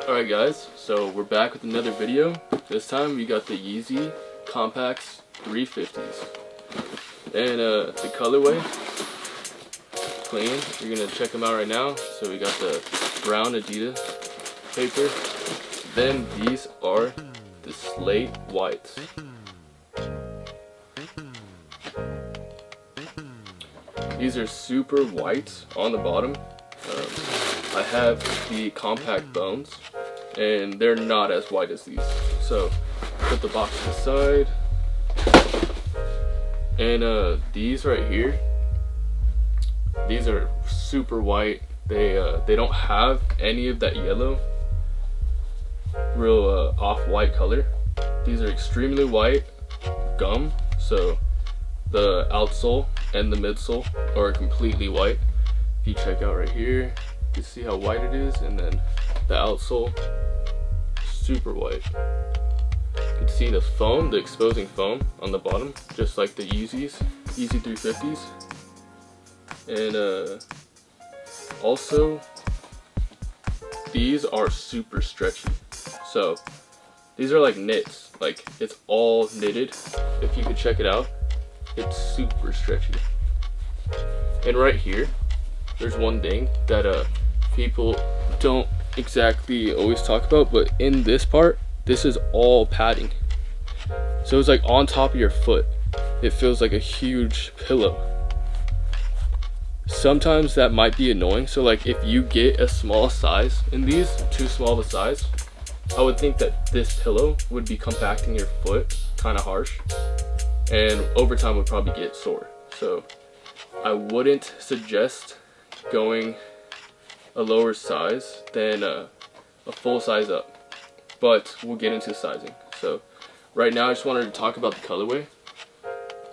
Alright guys, so we're back with another video. This time we got the Yeezy Compacts 350s. And the colorway, clean. You're going to check them out right now. So we got the brown Adidas paper. Then these are the Slate Whites. These are super white on the bottom. I have the compact bones, and they're not as white as these. So put the box to the side. And these right here, these are super white. They don't have any of that yellow, real off-white color. These are extremely white gum. So the outsole and the midsole are completely white. If you check out right here, you can see how white it is, and then the outsole, super white. You can see the foam, the exposing foam on the bottom, just like the Yeezy 350s. And also, these are super stretchy. So these are like knits, like it's all knitted. If you could check it out, it's super stretchy. And right here, there's one thing that people don't exactly always talk about, but in this part, this is all padding. So it's like on top of your foot. It feels like a huge pillow. Sometimes that might be annoying. So like if you get a small size in these, too small of a size, I would think that this pillow would be compacting your foot kind of harsh, and over time would probably get sore. So I wouldn't suggest going a lower size than a full size up, but we'll get into sizing. So right now I just wanted to talk about the colorway.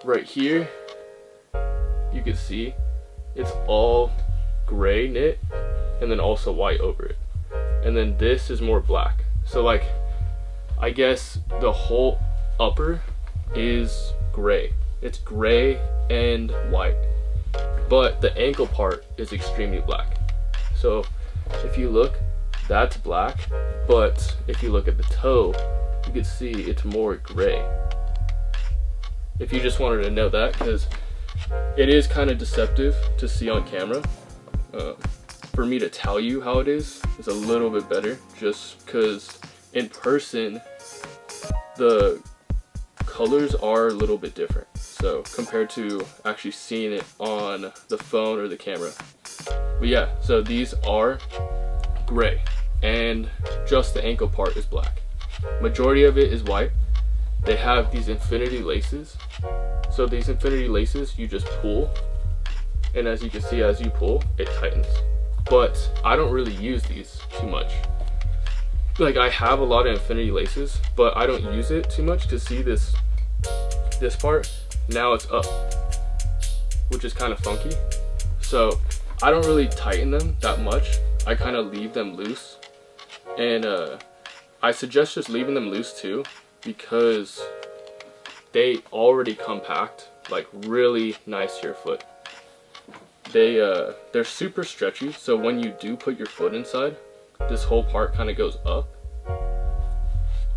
Right here you can see it's all gray knit and then also white over it, and then this is more black. So like I guess the whole upper is gray. It's gray and white, but the ankle part is extremely black. So if you look, that's black, but if you look at the toe, you can see it's more gray. If you just wanted to know that, because it is kind of deceptive to see on camera. For me to tell you how it is a little bit better, just because in person the colors are a little bit different. So compared to actually seeing it on the phone or the camera. But yeah, so these are gray and just the ankle part is black. Majority of it is white. They have these infinity laces. So these infinity laces, you just pull, and as you can see, as you pull, it tightens. But I don't really use these too much. Like I have a lot of infinity laces, but I don't use it too much. To see this part, now it's up, which is kind of funky. So I don't really tighten them that much. I kind of leave them loose, and I suggest just leaving them loose too, because they already compact like really nice to your foot. They're super stretchy, so when you do put your foot inside, this whole part kind of goes up.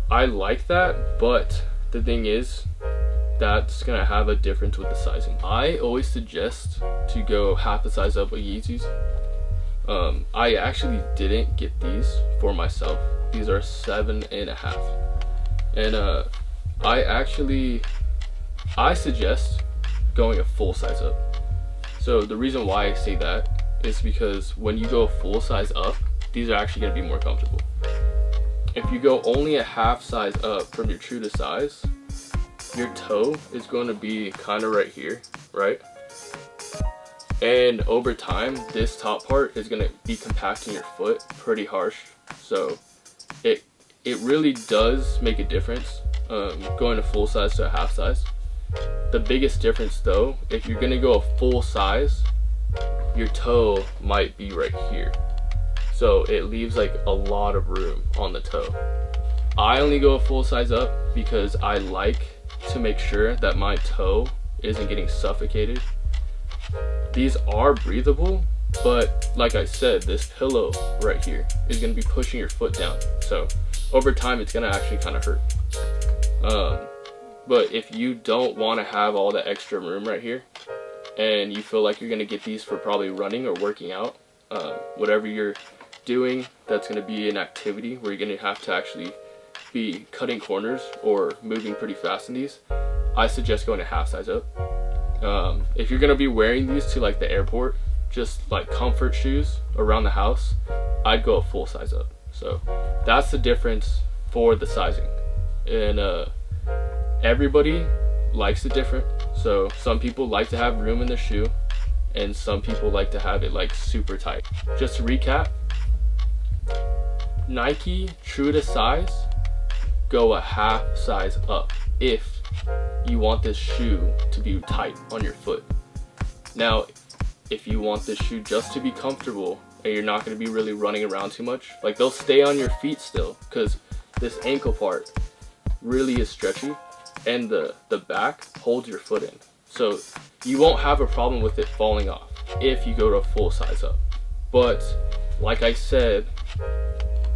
I like that, but the thing is, that's gonna have a difference with the sizing. I always suggest to go half the size up with Yeezys. I actually didn't get these for myself. These are 7.5, and I suggest going a full size up. So the reason why I say that is because when you go full size up, these are actually going to be more comfortable. If you go only a half size up from your true to size, your toe is going to be kind of right here, right? And over time, this top part is going to be compacting your foot pretty harsh. So it really does make a difference going a full size to a half size. The biggest difference though, if you're going to go a full size, your toe might be right here. So it leaves like a lot of room on the toe. I only go a full size up because I like to make sure that my toe isn't getting suffocated. These are breathable, but like I said, this pillow right here is going to be pushing your foot down. So over time, it's going to actually kind of hurt. But if you don't want to have all the extra room right here, and you feel like you're going to get these for probably running or working out, whatever you're doing, that's going to be an activity where you're going to have to actually be cutting corners or moving pretty fast in these, I suggest going a half size up. If you're going to be wearing these to like the airport, just like comfort shoes around the house, I'd go a full size up. So that's the difference for the sizing. And everybody likes it different. So some people like to have room in the shoe, and some people like to have it like super tight. Just to recap, Nike, true to size, go a half size up if you want this shoe to be tight on your foot. Now, if you want this shoe just to be comfortable and you're not going to be really running around too much, like they'll stay on your feet still, because this ankle part really is stretchy and the back holds your foot in. So you won't have a problem with it falling off if you go to a full size up. But like I said,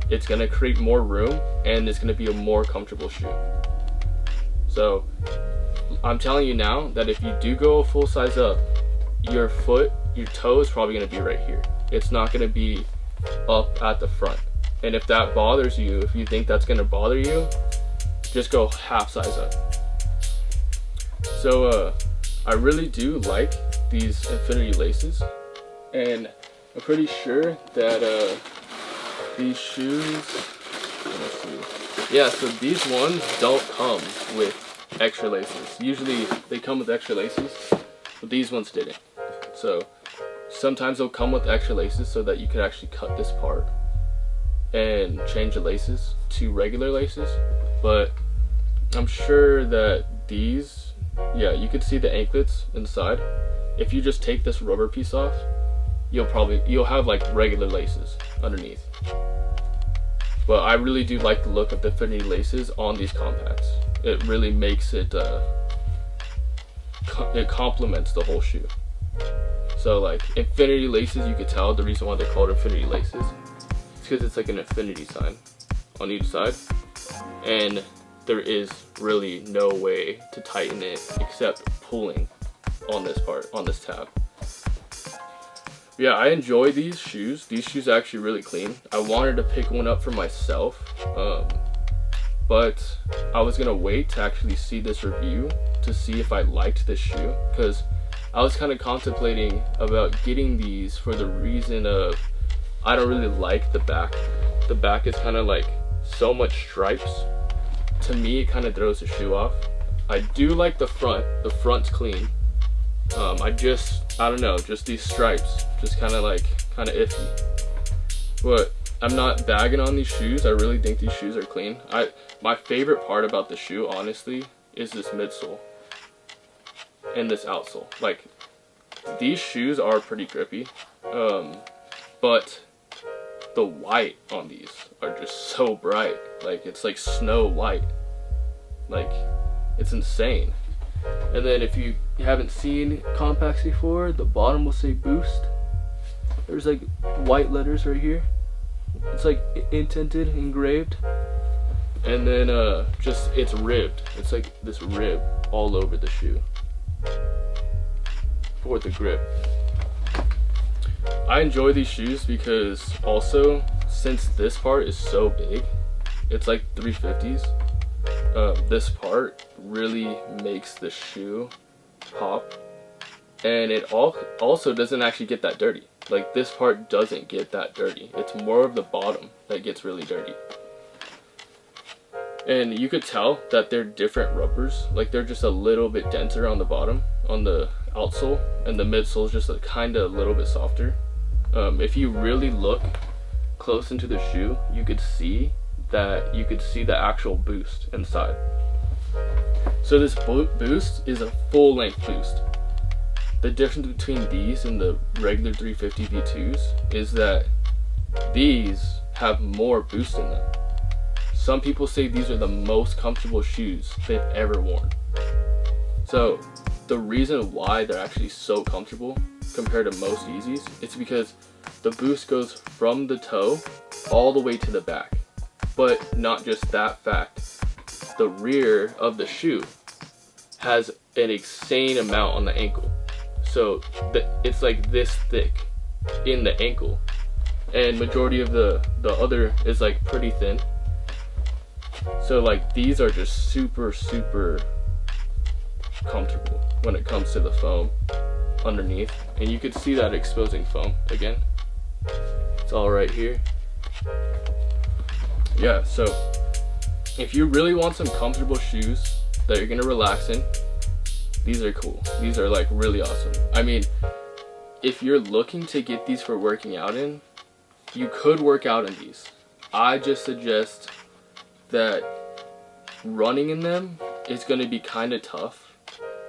it's going to create more room and it's going to be a more comfortable shoe. So I'm telling you now that if you do go a full size up, your toe is probably going to be right here. It's not going to be up at the front. And if that bothers you, if you think that's going to bother you, just go half size up. So I really do like these infinity laces, and I'm pretty sure that these shoes, let's see. Yeah, so these ones don't come with extra laces. Usually they come with extra laces, but these ones didn't. So sometimes they'll come with extra laces so that you can actually cut this part and change the laces to regular laces. But I'm sure that these, yeah, you could see the anklets inside. If you just take this rubber piece off, you'll have like regular laces underneath. But I really do like the look of the infinity laces on these compacts. It really makes it, it complements the whole shoe. So like infinity laces, you could tell the reason why they're called infinity laces. It's because it's like an infinity sign on each side, and there is really no way to tighten it except pulling on this part, on this tab. Yeah, I enjoy these shoes. These shoes are actually really clean. I wanted to pick one up for myself, but I was gonna wait to actually see this review to see if I liked this shoe, because I was kind of contemplating about getting these for the reason of I don't really like the back. The back is kind of like so much stripes. To me, it kind of throws the shoe off. I do like the front. The front's clean. I don't know, just these stripes, just kind of iffy. But I'm not bagging on these shoes. I really think these shoes are clean. My favorite part about the shoe, honestly, is this midsole and this outsole. Like, these shoes are pretty grippy, but the white on these are just so bright. Like, it's like snow white. Like, it's insane. And then if you haven't seen compacts before, the bottom will say Boost. There's like white letters right here. It's like indented, engraved. And then it's ribbed. It's like this rib all over the shoe for the grip. I enjoy these shoes because also, since this part is so big, it's like 350s, this part really makes the shoe pop, and it also doesn't actually get that dirty. Like, this part doesn't get that dirty. It's more of the bottom that gets really dirty. And you could tell that they're different rubbers. Like, they're just a little bit denser on the bottom, on the outsole, and the midsole is just a little bit softer. If you really look close into the shoe, you could see the actual boost inside. So this boost is a full length boost. The difference between these and the regular 350 V2s is that these have more boost in them. Some people say these are the most comfortable shoes they've ever worn. So the reason why they're actually so comfortable compared to most Yeezys is because the boost goes from the toe all the way to the back. But not just that fact, the rear of the shoe has an insane amount on the ankle. So it's like this thick in the ankle, and majority of the other is like pretty thin. So like these are just super comfortable when it comes to the foam underneath, and you could see that exposing foam again. It's all right here. Yeah, so if you really want some comfortable shoes that you're gonna relax in, these are cool. These are like really awesome. I mean, if you're looking to get these for working out in, you could work out in these. I just suggest that running in them is gonna be kind of tough,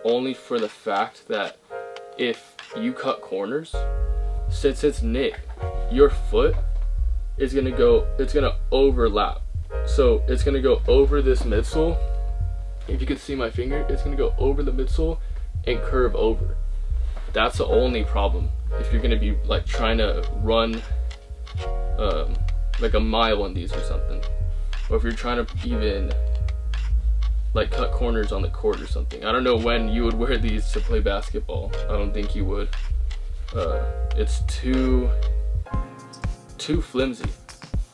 only for the fact that if you cut corners, since it's knit, your foot is gonna go, it's gonna overlap. So it's gonna go over this midsole. If you could see my finger, it's gonna go over the midsole and curve over. That's the only problem if you're gonna be like trying to run like a mile on these or something, or if you're trying to even like cut corners on the court or something. I don't know when you would wear these to play basketball. I don't think you would. It's too flimsy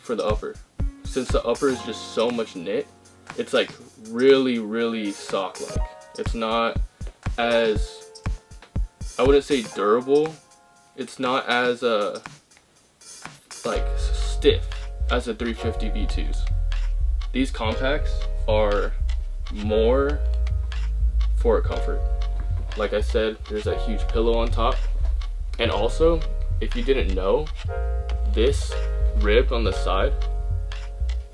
for the upper. Since the upper is just so much knit, it's like really sock-like. It's not as, I wouldn't say durable, it's not as like stiff as the 350 V2s. These compacts are more for comfort. Like I said, there's a huge pillow on top, and also, if you didn't know, this rib on the side,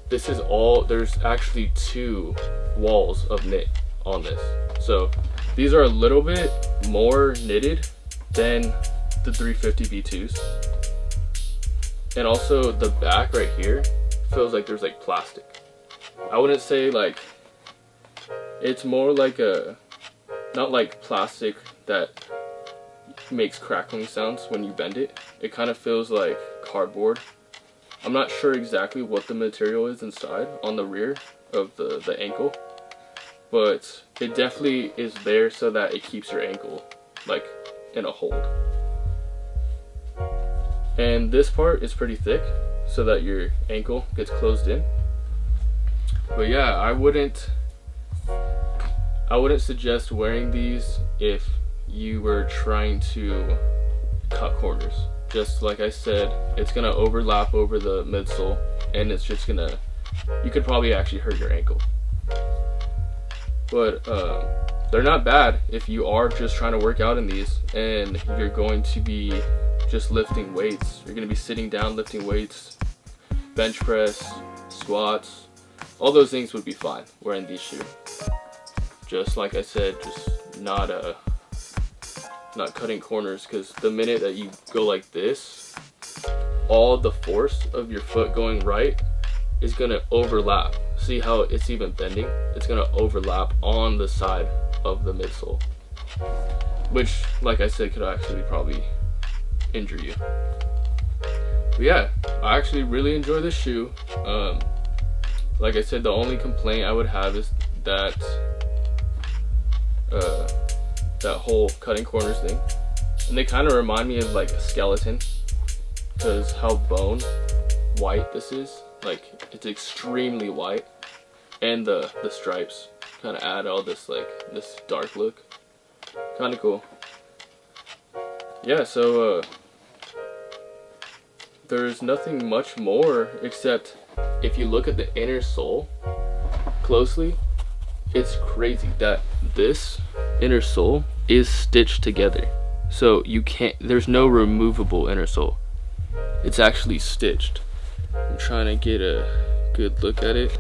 this is all, there's actually 2 walls of knit on this. So these are a little bit more knitted than the 350 V2s. And also the back right here feels like there's like plastic. I wouldn't say like, it's more like a, not like plastic that makes crackling sounds when you bend it. It kind of feels like cardboard. I'm not sure exactly what the material is inside on the rear of the ankle, but it definitely is there so that it keeps your ankle like in a hold. And this part is pretty thick so that your ankle gets closed in. But yeah, I wouldn't suggest wearing these if you were trying to cut corners. Just like I said, it's gonna overlap over the midsole, and it's just gonna, you could probably actually hurt your ankle. But they're not bad if you are just trying to work out in these and you're going to be just lifting weights. You're gonna be sitting down lifting weights, bench press, squats, all those things would be fine wearing these shoes. Just like I said, just not cutting corners, because the minute that you go like this, all the force of your foot going right is gonna overlap. See how it's even bending? It's gonna overlap on the side of the midsole, which, like I said, could actually probably injure you. But yeah, I actually really enjoy this shoe. Like I said, the only complaint I would have is that that whole cutting corners thing, and they kind of remind me of like a skeleton, because how bone white this is. Like, it's extremely white, and the stripes kind of add all this like this dark look. Kind of cool. Yeah, so there's nothing much more except if you look at the inner sole closely, it's crazy that this inner sole is stitched together. So you can't, there's no removable inner sole. It's actually stitched. I'm trying to get a good look at it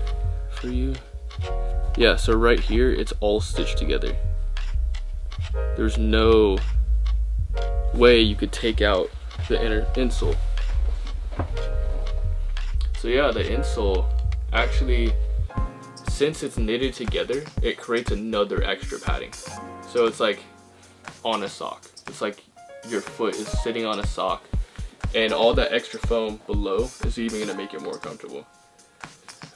for you. Yeah, so right here, it's all stitched together. There's no way you could take out the inner insole. So yeah, the insole actually, since it's knitted together, it creates another extra padding. So it's like on a sock. It's like your foot is sitting on a sock, and all that extra foam below is even gonna make it more comfortable.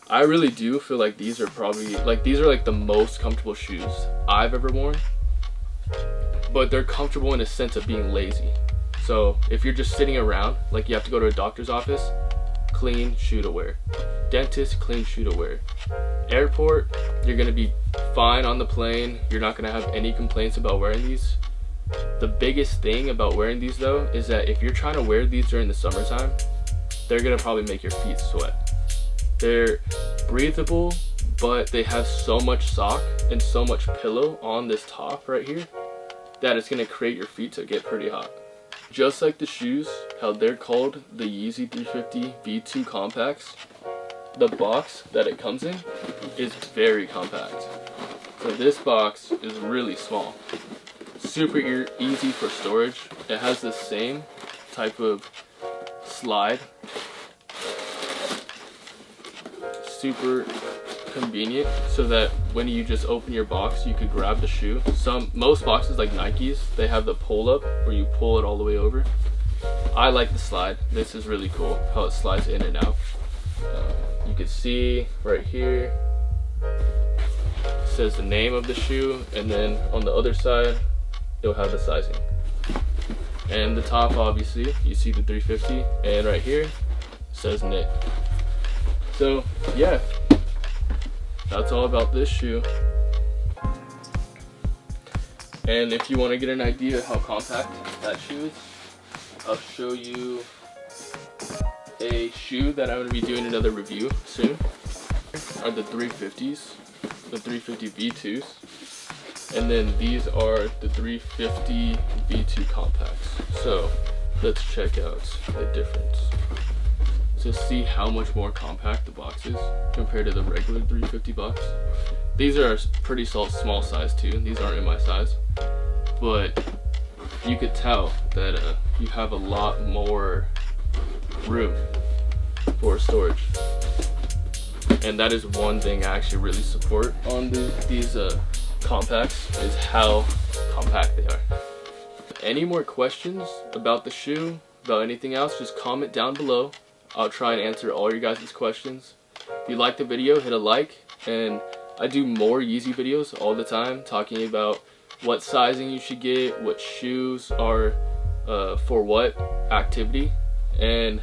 I really do feel like these are probably, like, these are like the most comfortable shoes I've ever worn, but they're comfortable in a sense of being lazy. So if you're just sitting around, like you have to go to a doctor's office, clean shoe to wear. Dentist, clean shoe to wear. Airport, you're gonna be fine on the plane. You're not gonna have any complaints about wearing these. The biggest thing about wearing these though is that if you're trying to wear these during the summertime, they're gonna probably make your feet sweat. They're breathable, but they have so much sock and so much pillow on this top right here that it's gonna create your feet to get pretty hot. Just like the shoes, how they're called the Yeezy 350 V2 Compacts, the box that it comes in is very compact. So this box is really small. Super easy for storage. It has the same type of slide. Super convenient so that when you just open your box, you could grab the shoe. Most boxes like Nike's, they have the pull up where you pull it all the way over. I like the slide. This is really cool how it slides in and out. You can see right here, it says the name of the shoe, and then on the other side, it'll have the sizing. And the top, obviously, you see the 350, and right here, it says knit. So yeah, that's all about this shoe. And if you want to get an idea how compact that shoe is, I'll show you a shoe that I'm going to be doing another review soon. Are the 350s, the 350 V2s, and then these are the 350 V2 compacts. So let's check out the difference to see how much more compact the box is compared to the regular 350 box. These are pretty small size too. These aren't in my size, but you could tell that you have a lot more room for storage, and that is one thing I actually really support on these compacts, is how compact they are. Any more questions about the shoe, about anything else, just comment down below. I'll try and answer all your guys' questions. If you liked the video, hit a like, and I do more Yeezy videos all the time talking about what sizing you should get, what shoes are for what activity, and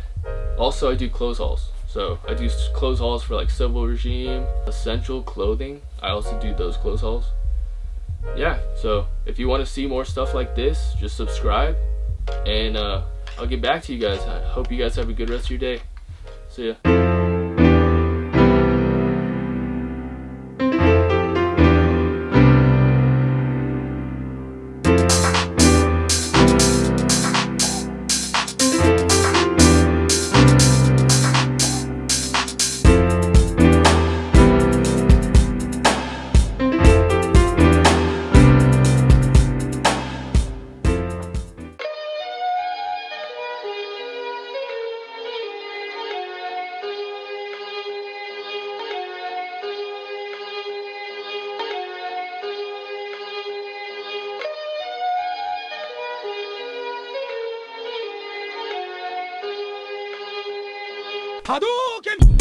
also I do clothes hauls. So I do clothes hauls for like Civil Regime, Essential Clothing. I also do those clothes hauls. Yeah, so if you want to see more stuff like this, just subscribe, and I'll get back to you guys. I hope you guys have a good rest of your day. See ya. Hadouken!